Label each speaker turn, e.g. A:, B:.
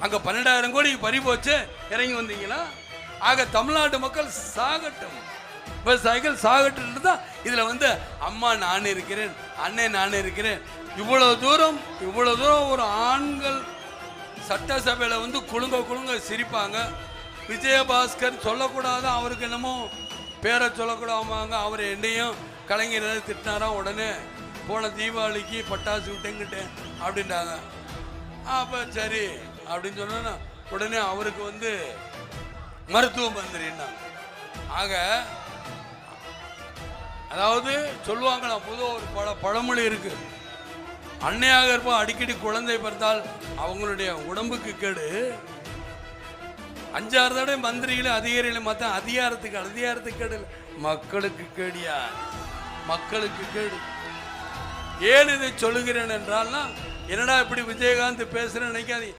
A: அங்க 12,000 கோடி பறி போச்சு, இறங்கி வந்தீங்களா? ஆக தமிழ்நாட்டு மக்கள் சாகட்டும், விவசாயிகள் சாகட்டு தான். இதுல வந்து அம்மா நான் இருக்கிறேன், அண்ணே நான் இருக்கிறேன், இவ்வளவு தூரம் ஒரு ஆண்கள் சட்டசபையில வந்து குலுங்க சிரிப்பாங்க. விஜயபாஸ்கர் சொல்லக்கூடாது, அவருக்கு என்னமோ பேரை சொல்லக்கூடாமாங்க, அவர் என்னையும் கலைஞர் திட்டினாராம். உடனே போன தீபாவளிக்கு பட்டாசு விட்டேங்கிட்டேன் அப்படின்ட்டாங்க. அப்போ சரி அப்படின்னு சொன்னா உடனே அவருக்கு வந்து மருத்துவ மந்திரின்னா. ஆக அதாவது சொல்லுவாங்களா, பொதுவாக ஒரு பழமொழி இருக்கு, அன்னையாக இருப்போம் அடிக்கடி குழந்தை பிறந்தால் அவங்களுடைய உடம்புக்கு கேடு, 5-6 தடவை மந்திரிகளும் அதிகாரிகளும் மற்ற அதிகாரத்துக்கு கேடு, மக்களுக்கு கேடியா, மக்களுக்கு கேடு. ஏன் இதை சொல்லுகிறேன் என்றால்னா, என்னடா இப்படி விஜயகாந்த் பேசுறேன்னு நினைக்காதீங்க.